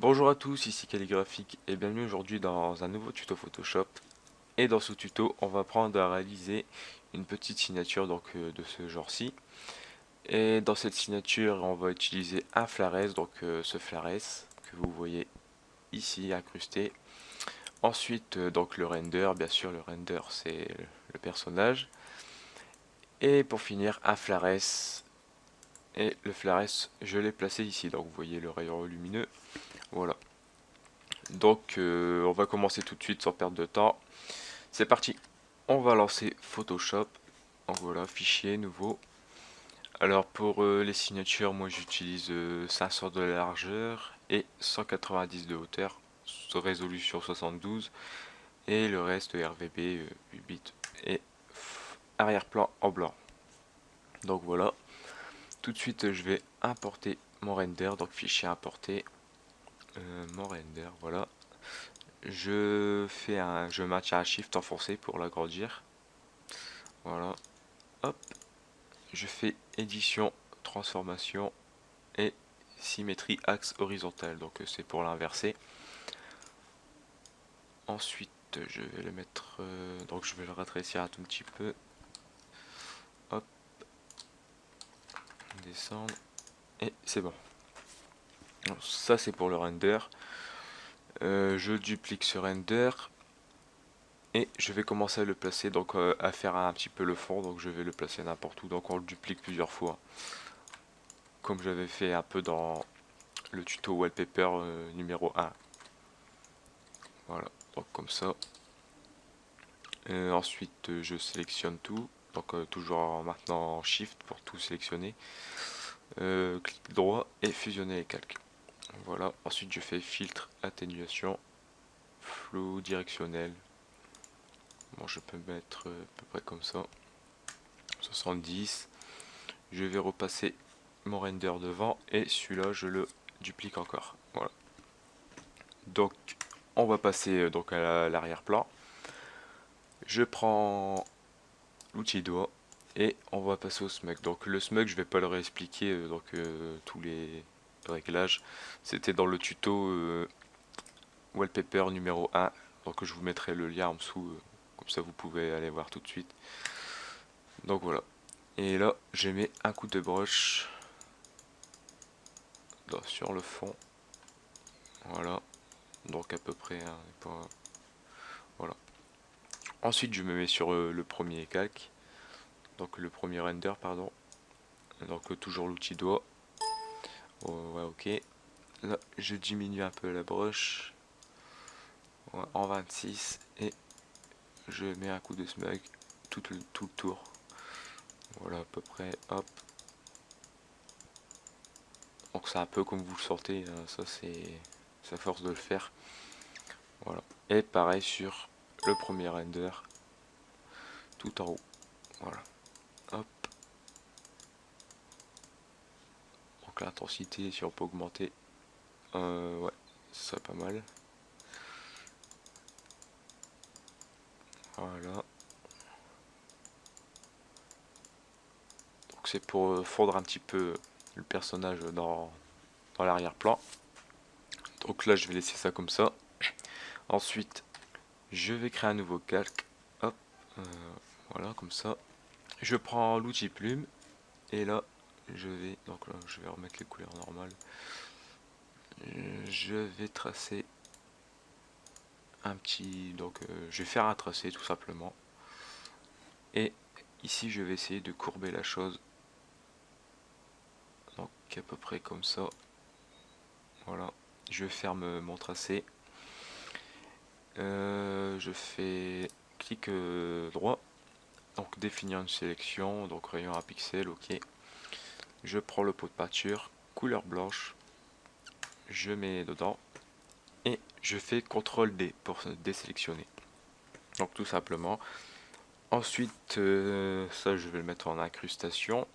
Bonjour à tous, ici Calligraphique et bienvenue aujourd'hui dans un nouveau tuto Photoshop. Et dans ce tuto, on va apprendre à réaliser une petite signature de ce genre-ci. Et dans cette signature, on va utiliser un Flares, ce Flares que vous voyez ici incrusté. Ensuite, donc le render, bien sûr le render c'est le personnage. Et pour finir, un Flares. Et le Flares, je l'ai placé ici, donc vous voyez le rayon lumineux. Voilà. On va commencer tout de suite sans perdre de temps. C'est parti. On va lancer Photoshop. Donc voilà, fichier nouveau. Alors pour les signatures, moi j'utilise 500 de largeur et 190 de hauteur, résolution 72 et le reste RVB 8 bits et arrière-plan en blanc. Donc voilà. Tout de suite, je vais importer mon render, donc fichier importé, mon render, voilà. Je maintiens un shift enfoncé pour l'agrandir. Voilà. Hop. Je fais édition, transformation et symétrie axe horizontal. Donc c'est pour l'inverser. Ensuite, je vais le mettre. Donc je vais le rétrécir un tout petit peu. Hop. Descendre. Et c'est bon. Donc, ça c'est pour le render. Je duplique ce render. Et je vais commencer à le placer, donc à faire un petit peu le fond, donc je vais le placer n'importe où, donc on le duplique plusieurs fois, comme j'avais fait un peu dans le tuto wallpaper numéro 1. Voilà, donc comme ça. Ensuite je sélectionne tout, donc toujours maintenant en shift pour tout sélectionner. Clic droit et fusionner les calques. Voilà, ensuite je fais filtre, atténuation, flou directionnel. Bon, je peux mettre à peu près comme ça, 70. Je vais repasser mon render devant et celui-là je le duplique encore. Voilà. Donc on va passer donc à l'arrière-plan. Je prends l'outil doigt et on va passer au smug. Donc le smug je vais pas le réexpliquer, tous les réglages. C'était dans le tuto wallpaper numéro 1. Donc je vous mettrai le lien en dessous, comme ça vous pouvez aller voir tout de suite. Donc voilà. Et là je mets un coup de brush sur le fond. Voilà. Donc à peu près voilà. Ensuite je me mets sur le premier calque, donc le premier render pardon, donc toujours l'outil doigt. Oh, ouais, ok, là je diminue un peu la broche, ouais, en 26 et je mets un coup de smug tout le tour, voilà à peu près, hop. Donc c'est un peu comme vous le sentez, hein, ça c'est force de le faire, voilà. Et pareil sur le premier render tout en haut, voilà, hop. Donc l'intensité, si on peut augmenter, ouais, ce serait pas mal. Voilà. Donc c'est pour fondre un petit peu le personnage dans l'arrière-plan. Donc là je vais laisser ça comme ça. Ensuite je vais créer un nouveau calque. Hop, euh, voilà comme ça. Je prends l'outil plume et là je vais remettre les couleurs normales. Je vais tracer un petit, je vais faire un tracé tout simplement. Et ici je vais essayer de courber la chose. Donc à peu près comme ça. Voilà. Je ferme mon tracé. Je fais clic droit, donc définir une sélection, donc rayon à pixel, ok. Je prends le pot de peinture, couleur blanche, je mets dedans et je fais CTRL D pour désélectionner. Donc tout simplement. Ensuite, ça je vais le mettre en incrustation.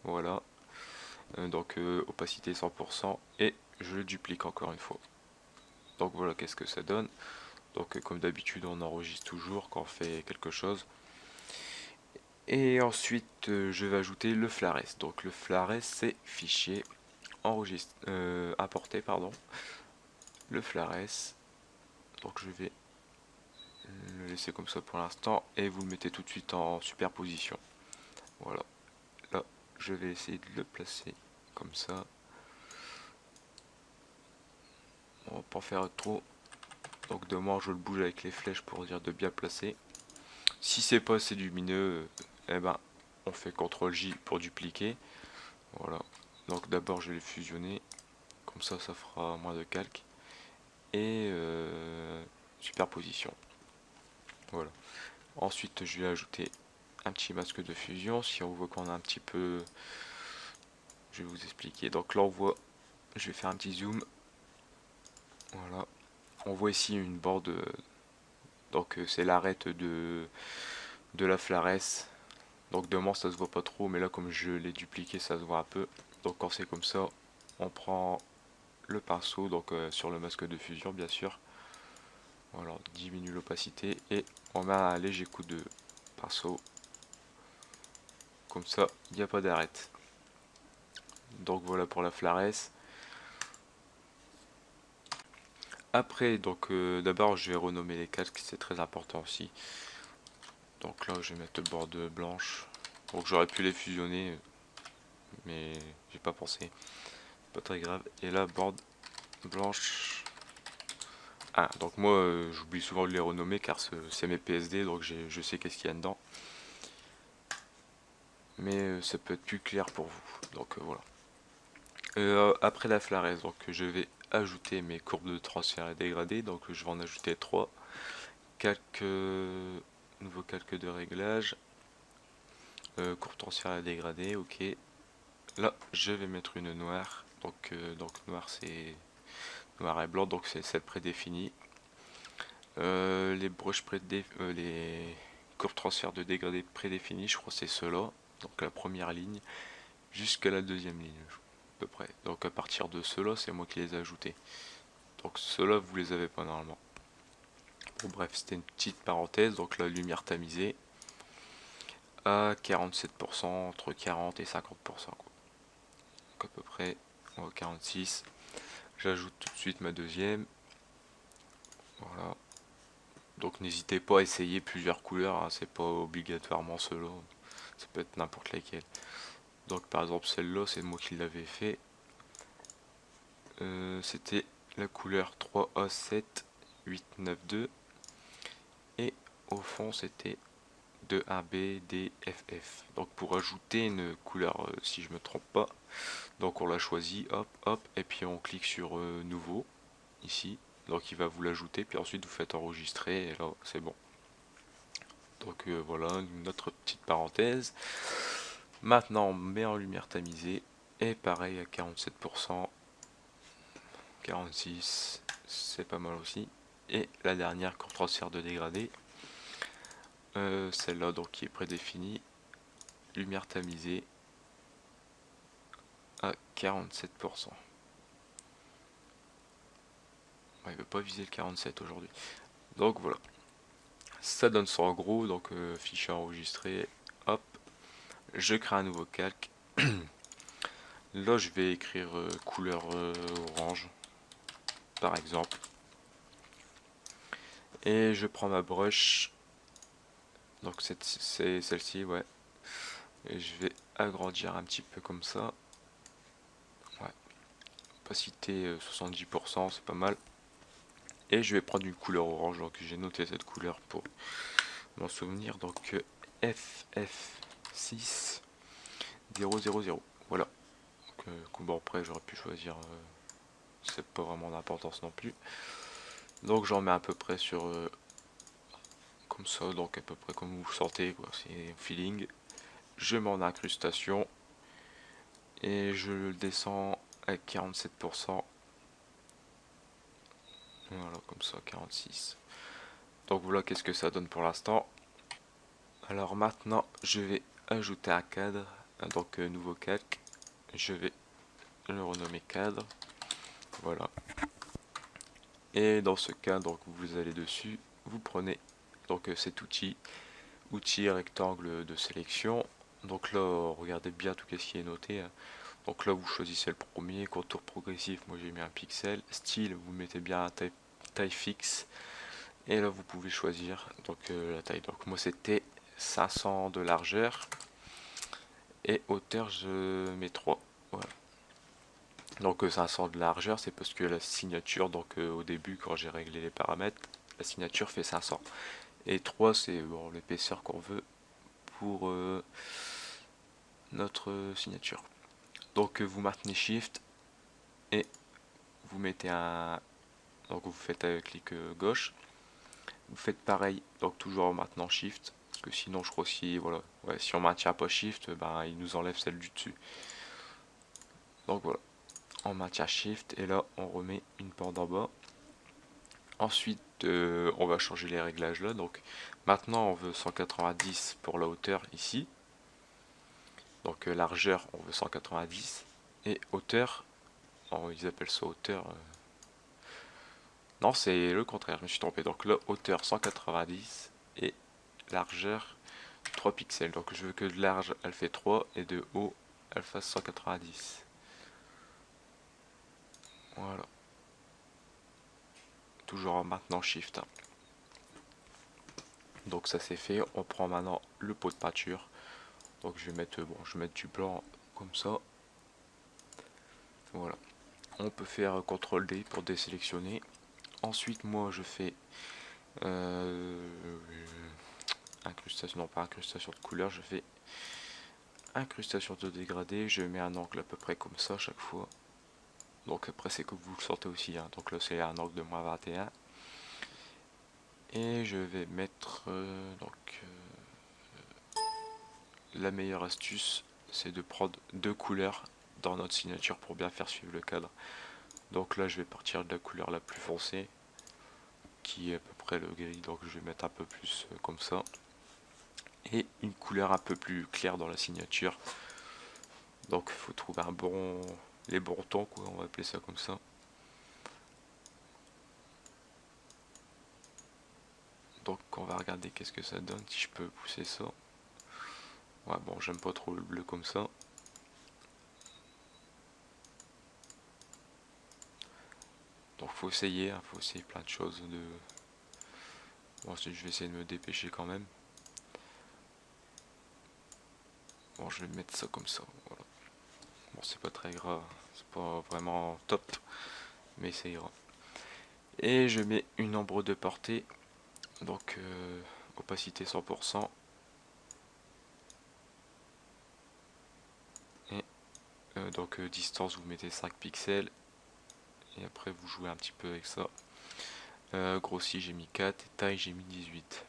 Voilà. Opacité 100% et je le duplique encore une fois. Donc voilà qu'est-ce que ça donne. Donc comme d'habitude on enregistre toujours quand on fait quelque chose. Et ensuite je vais ajouter le Flares. Donc le Flares c'est fichier enregistré, importé pardon. le Flares. Donc je vais le laisser comme ça pour l'instant et vous le mettez tout de suite en superposition. Voilà, là je vais essayer de le placer comme ça. On va pas faire trop, donc de moi je le bouge avec les flèches pour dire de bien placer. Si c'est pas assez lumineux, eh ben on fait CTRL J pour dupliquer. Voilà, donc d'abord je vais le fusionner, comme ça ça fera moins de calque. Et superposition. Voilà. Ensuite je vais ajouter un petit masque de fusion. Si on voit qu'on a un petit peu, je vais vous expliquer. Donc là on voit, je vais faire un petit zoom. Voilà. On voit ici une borde, donc c'est l'arête de la Flares. Donc de moi ça se voit pas trop, mais là comme je l'ai dupliqué ça se voit un peu. Donc quand c'est comme ça, on prend le pinceau, donc sur le masque de fusion bien sûr. Voilà, on diminue l'opacité et on met un léger coup de pinceau. Comme ça, il n'y a pas d'arête. Donc voilà pour la Flares. Après, donc d'abord je vais renommer les casques, c'est très important aussi. Donc là je vais mettre borde blanche. Donc j'aurais pu les fusionner, mais j'ai pas pensé. Pas très grave. Et là borde blanche. Ah, donc moi j'oublie souvent de les renommer car c'est mes PSD, donc je sais qu'est-ce qu'il y a dedans. Mais ça peut être plus clair pour vous. Donc voilà. Après la Flares, donc je vais ajouter mes courbes de transfert et dégradé. Donc je vais en ajouter 3. Calque, nouveau calque de réglage. Courbe transfert et dégradé, ok. Là, je vais mettre une noire. Donc noir c'est noir et blanc, donc c'est celle prédéfinie. Les brushes les courbes transfert de dégradé prédéfinies, je crois que c'est ceux-là. Donc la première ligne jusqu'à la deuxième ligne, à peu près. Donc à partir de ceux-là, c'est moi qui les ai ajoutés. Donc ceux-là, vous les avez pas normalement. Bon bref, c'était une petite parenthèse. Donc la lumière tamisée à 47%, entre 40 et 50%, quoi. Donc à peu près 46. J'ajoute tout de suite ma deuxième. Voilà. Donc n'hésitez pas à essayer plusieurs couleurs, hein, c'est pas obligatoirement ceux-là. Ça peut être n'importe lesquels. Donc par exemple celle-là, c'est moi qui l'avais fait. C'était la couleur 3A7 892. Et au fond c'était 2AB DFF. Donc pour ajouter une couleur, si je me trompe pas, donc on la choisit, hop, hop, et puis on clique sur nouveau, ici. Donc il va vous l'ajouter, puis ensuite vous faites enregistrer, et là c'est bon. Donc voilà, une autre petite parenthèse. Maintenant on met en lumière tamisée, et pareil à 47%, 46, c'est pas mal aussi. Et la dernière courbe transfert de dégradé, celle-là donc qui est prédéfinie, lumière tamisée à 47%. Ouais, il veut pas viser le 47 aujourd'hui. Donc voilà. Ça donne ça en gros, donc fichier enregistré, hop, je crée un nouveau calque. Là je vais écrire couleur orange, par exemple. Et je prends ma brush, donc c'est celle-ci, ouais. Et je vais agrandir un petit peu comme ça. Ouais. Opacité 70%, c'est pas mal. Et je vais prendre une couleur orange, donc j'ai noté cette couleur pour m'en souvenir. Donc FF6 000. Voilà. Donc, bon, après j'aurais pu choisir, c'est pas vraiment d'importance non plus. Donc j'en mets à peu près sur comme ça, donc à peu près comme vous sentez, quoi. C'est feeling. Je mets en incrustation et je le descends à 47%. Voilà, comme ça, 46. Donc voilà, qu'est-ce que ça donne pour l'instant. Alors maintenant, je vais ajouter un cadre, donc nouveau calque. Je vais le renommer cadre. Voilà. Et dans ce cas, donc vous allez dessus, vous prenez donc cet outil rectangle de sélection. Donc là, regardez bien tout ce qui est noté, hein. Donc là vous choisissez le premier, contour progressif, moi j'ai mis un pixel, style vous mettez bien taille fixe, et là vous pouvez choisir donc la taille. Donc moi c'était 500 de largeur, et hauteur je mets 3. Voilà. Donc 500 de largeur, c'est parce que la signature, donc au début quand j'ai réglé les paramètres, la signature fait 500. Et 3 c'est bon, l'épaisseur qu'on veut pour notre signature. Donc vous maintenez Shift et vous mettez un... Donc vous faites un clic gauche. Vous faites pareil, donc toujours en maintenant Shift. Parce que sinon je crois si, voilà, ouais, si on maintient pas Shift, ben, il nous enlève celle du dessus. Donc voilà, on maintient Shift et là on remet une porte en bas. Ensuite on va changer les réglages là. Donc maintenant on veut 190 pour la hauteur ici. Donc largeur on veut 190. Et hauteur, oh, ils appellent ça hauteur. Non, c'est le contraire, je me suis trompé. Donc là, hauteur 190 et largeur 3 pixels. Donc je veux que de large elle fait 3 et de haut elle fasse 190. Voilà. Toujours en maintenant Shift, hein. Donc ça c'est fait. On prend maintenant le pot de peinture. Donc je vais mettre, bon, je vais mettre du blanc comme ça. Voilà. On peut faire CTRL D pour désélectionner. Ensuite, moi je fais incrustation, non pas incrustation de couleur, je fais incrustation de dégradé. Je mets un angle à peu près comme ça chaque fois. Donc après c'est que vous le sortez aussi, hein. Donc là c'est un angle de moins 21. Et je vais mettre la meilleure astuce, c'est de prendre deux couleurs dans notre signature pour bien faire suivre le cadre. Donc là je vais partir de la couleur la plus foncée, qui est à peu près le gris, donc je vais mettre un peu plus comme ça. Et une couleur un peu plus claire dans la signature. Donc il faut trouver les bons tons, quoi, on va appeler ça comme ça. Donc on va regarder qu'est-ce que ça donne, si je peux pousser ça. Ouais, bon, j'aime pas trop le bleu comme ça. Donc faut essayer, hein, faut essayer plein de choses. Bon, je vais essayer de me dépêcher quand même. Bon, je vais mettre ça comme ça. Voilà. Bon, c'est pas très grave, c'est pas vraiment top, mais ça ira. Et je mets une ombre de portée, donc opacité 100%. Et donc distance, vous mettez 5 pixels. Et après, vous jouez un petit peu avec ça. Grossi, j'ai mis 4. Et taille, j'ai mis 18.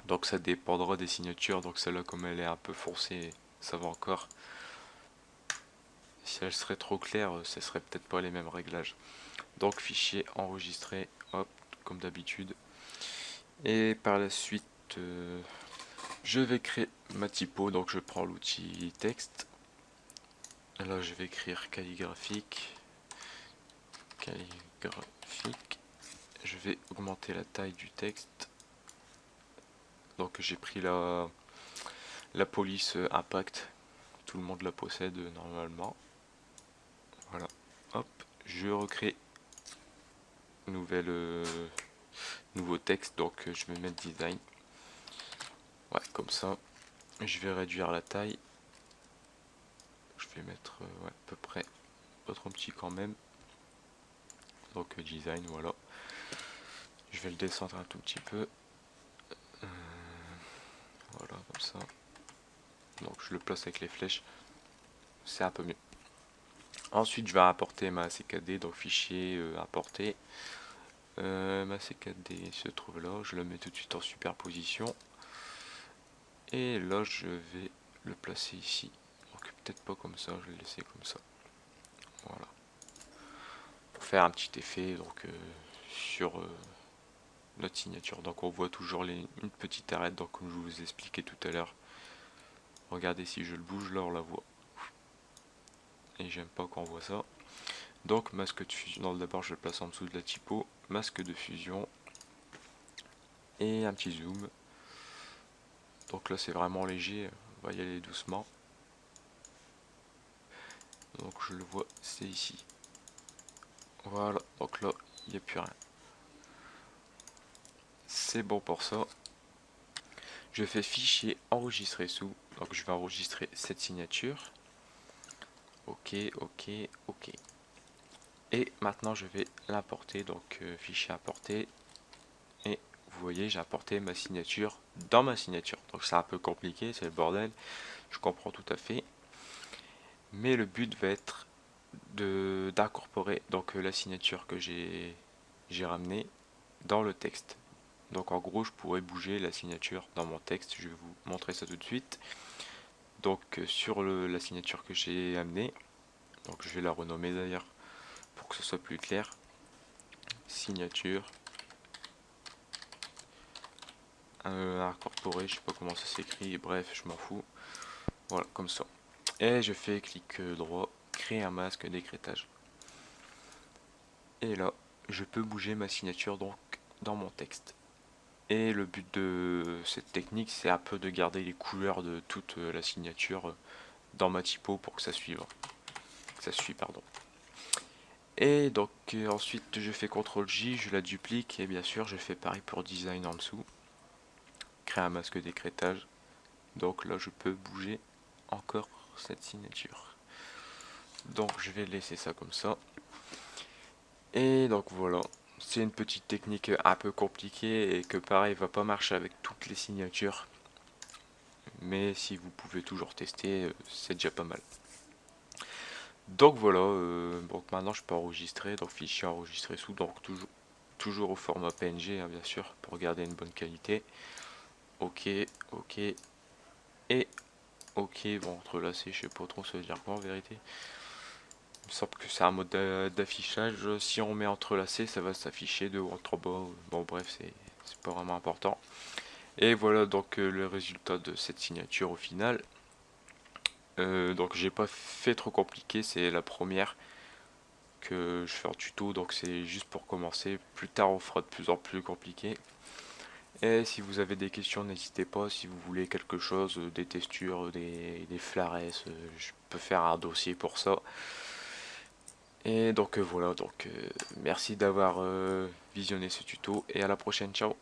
Donc ça dépendra des signatures. Donc celle-là, comme elle est un peu foncée, ça va encore. Si elle serait trop claire, ce serait peut-être pas les mêmes réglages. Donc fichier enregistré, hop, comme d'habitude. Et par la suite, je vais créer ma typo. Donc je prends l'outil texte. Là, je vais écrire calligraphique. Calligraphique. Je vais augmenter la taille du texte. Donc j'ai pris la police impact. Tout le monde la possède normalement. Voilà. Hop. Je recrée nouveau texte. Donc je vais mettre design. Ouais, comme ça. Je vais réduire la taille. Je vais mettre ouais, à peu près pas trop petit quand même. Donc design, voilà. Je vais le descendre un tout petit peu. Voilà, comme ça. Donc je le place avec les flèches. C'est un peu mieux. Ensuite, je vais importer ma CKD, donc fichier importer. Ma CKD se trouve là. Je le mets tout de suite en superposition. Et là, je vais le placer ici. Donc peut-être pas comme ça, je vais le laisser comme ça. Voilà. Pour faire un petit effet donc sur notre signature. Donc on voit toujours une petite arête, donc comme je vous ai expliqué tout à l'heure. Regardez, si je le bouge là, on la voit. Et j'aime pas qu'on voit ça. Donc masque de fusion, d'abord je le place en dessous de la typo. Masque de fusion. Et un petit zoom. Donc là c'est vraiment léger, on va y aller doucement. Donc je le vois, c'est ici. Voilà, donc là, il n'y a plus rien. C'est bon pour ça. Je fais fichier enregistrer sous. Donc je vais enregistrer cette signature. Ok, ok, ok. Et maintenant je vais l'importer. Donc fichier importé. Et vous voyez, j'ai importé ma signature dans ma signature. Donc c'est un peu compliqué, c'est le bordel. Je comprends tout à fait. Mais le but va être d'incorporer donc la signature que j'ai ramenée dans le texte. Donc en gros, je pourrais bouger la signature dans mon texte. Je vais vous montrer ça tout de suite. Donc sur la signature que j'ai amenée, donc je vais la renommer d'ailleurs pour que ce soit plus clair. Signature incorporée, je sais pas comment ça s'écrit, bref, je m'en fous. Voilà, comme ça. Et je fais clic droit, créer un masque d'écrétage. Et là, je peux bouger ma signature donc dans mon texte. Et le but de cette technique, c'est un peu de garder les couleurs de toute la signature dans ma typo pour que ça suive. Que ça suit, pardon. Et donc ensuite je fais CTRL J, je la duplique et bien sûr je fais pareil pour design en dessous. Créer un masque d'écrétage. Donc là je peux bouger encore cette signature. Donc je vais laisser ça comme ça. Et donc voilà. C'est une petite technique un peu compliquée et que pareil va pas marcher avec toutes les signatures. Mais si vous pouvez toujours tester, c'est déjà pas mal. Donc voilà, donc maintenant je peux enregistrer, donc fichier enregistré sous, donc toujours au format PNG hein, bien sûr, pour garder une bonne qualité. Ok, ok, et ok, bon entrelacé, je sais pas trop ça veut dire quoi en vérité. Il me semble que c'est un mode d'affichage, si on met entrelacé ça va s'afficher de haut en bas, bon bref c'est pas vraiment important. Et voilà donc le résultat de cette signature au final. Donc j'ai pas fait trop compliqué, c'est la première que je fais en tuto, donc c'est juste pour commencer. Plus tard on fera de plus en plus compliqué. Et si vous avez des questions, n'hésitez pas. Si vous voulez quelque chose, des textures, des flares, je peux faire un dossier pour ça. Et donc voilà, donc merci d'avoir visionné ce tuto et à la prochaine, ciao.